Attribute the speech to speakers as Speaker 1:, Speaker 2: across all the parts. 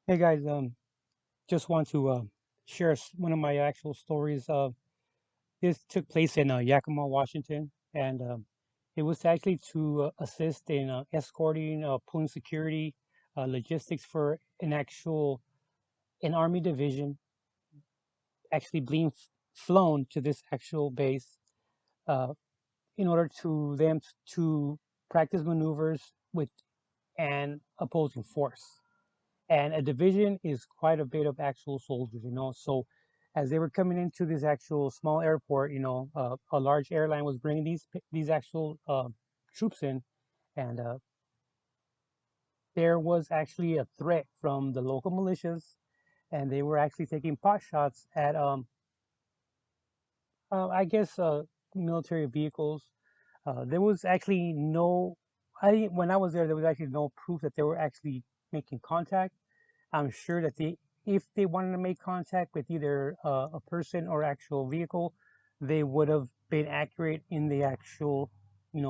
Speaker 1: Hey guys, just want to share one of my actual stories. This took place in Yakima, Washington, and it was actually to assist in escorting, pulling security, logistics for an army division actually being flown to this actual base uh, in order to them to practice maneuvers with an opposing force. And a division is quite a bit of actual soldiers, So as they were coming into this actual small airport, a large airline was bringing these actual troops in, and there was actually a threat from the local militias, and they were actually taking pot shots at, I guess, military vehicles. There was actually when I was there was actually no proof that they were actually making contact. I'm sure that if they wanted to make contact with either a person or actual vehicle, they would have been accurate in the actual,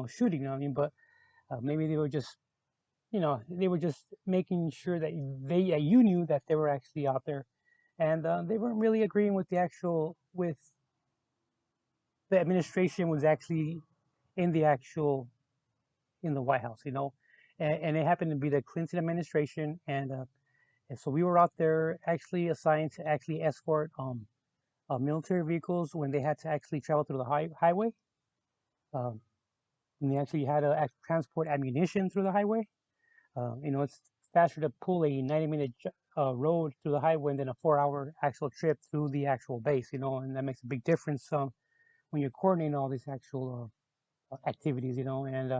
Speaker 1: shooting. You know what I mean? But maybe they were just making sure that you knew that they were actually out there, and they weren't really agreeing with with the administration was actually in the actual in the White House, and it happened to be the Clinton administration, and so we were out there actually assigned to actually escort military vehicles when they had to actually travel through the highway. Um, and they actually had to transport ammunition through the highway. It's faster to pull a 90-minute road through the highway than a 4-hour actual trip through the actual base, and that makes a big difference when you're coordinating all these actual activities, and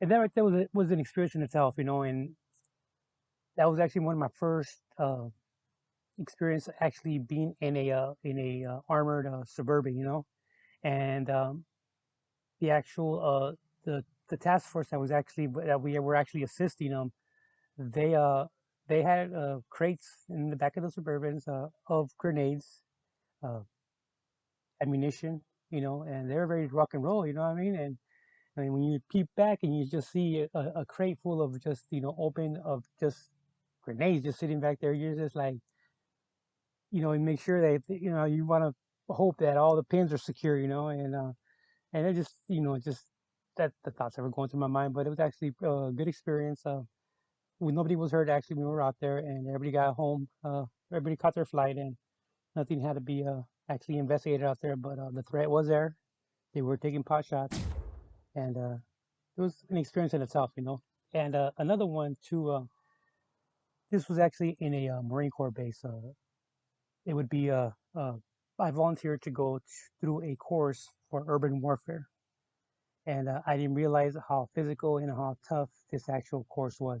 Speaker 1: that right there was an experience in itself, and that was actually one of my first experience actually being in a armored suburban, and the actual the task force that we were actually assisting them. They uh they had crates in the back of the Suburbans of grenades, uh, ammunition, and they're ready to rock and roll. You know what I mean? And I mean when you peep back and you just see a crate full of just open of just grenades just sitting back there, you're just like, and make sure that you want to hope that all the pins are secure, and it just just that the thoughts that were going through my mind. But it was actually a good experience. Nobody was hurt actually when we were out there, and everybody got home. Everybody caught their flight, and nothing had to be actually investigated out there. But the threat was there. They were taking pot shots, and it was an experience in itself, And another one too. This was actually in a Marine Corps base. It would be I volunteered to go through a course for urban warfare, and I didn't realize how physical and how tough this actual course was,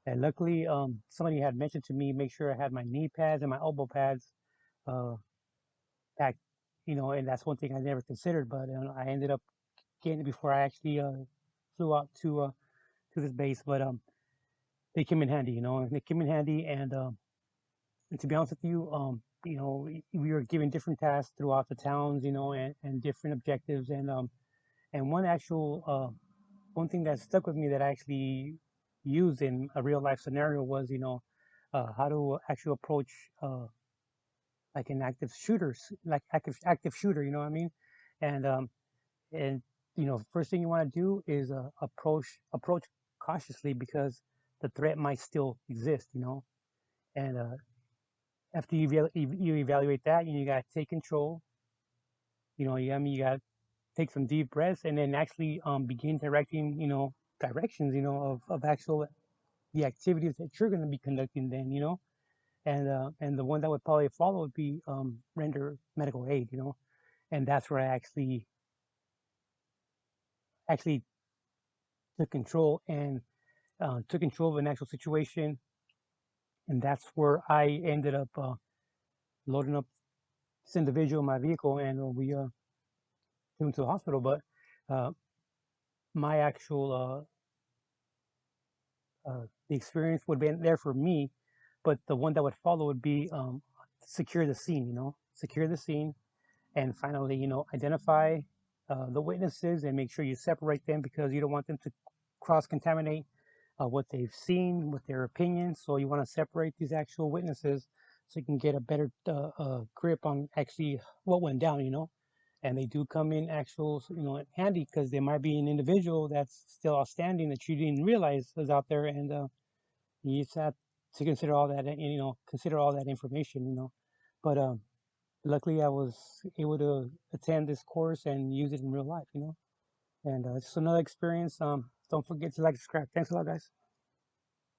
Speaker 1: And luckily, somebody had mentioned to me, make sure I had my knee pads and my elbow pads uh, packed, and that's one thing I never considered, but I ended up getting it before I actually flew out to this base. But they came in handy, and they came in handy, and to be honest with you, we were given different tasks throughout the towns, and different objectives, and one thing that stuck with me that I actually used in a real life scenario was, how to actually approach like an active shooter. You know what I mean? And and first thing you want to do is approach cautiously because the threat might still exist. And after you evaluate that, you got to take control. You got to take some deep breaths and then actually begin directing, directions, of actual the activities that you're going to be conducting then, and the one that would probably follow would be render medical aid, and that's where I actually took control of an actual situation, and that's where I ended up loading up this individual in my vehicle, and we took him to the hospital. But uh, my actual the experience would be there for me, but the one that would follow would be secure the scene, secure the scene, and finally, identify the witnesses and make sure you separate them because you don't want them to cross contaminate what they've seen, with their opinions. So you want to separate these actual witnesses so you can get a better grip on actually what went down, and they do come in actual, handy because there might be an individual that's still outstanding that you didn't realize was out there, and you just have to consider all that, and consider all that information, But luckily, I was able to attend this course and use it in real life, and just another experience. Don't forget to like, subscribe. Thanks a lot, guys.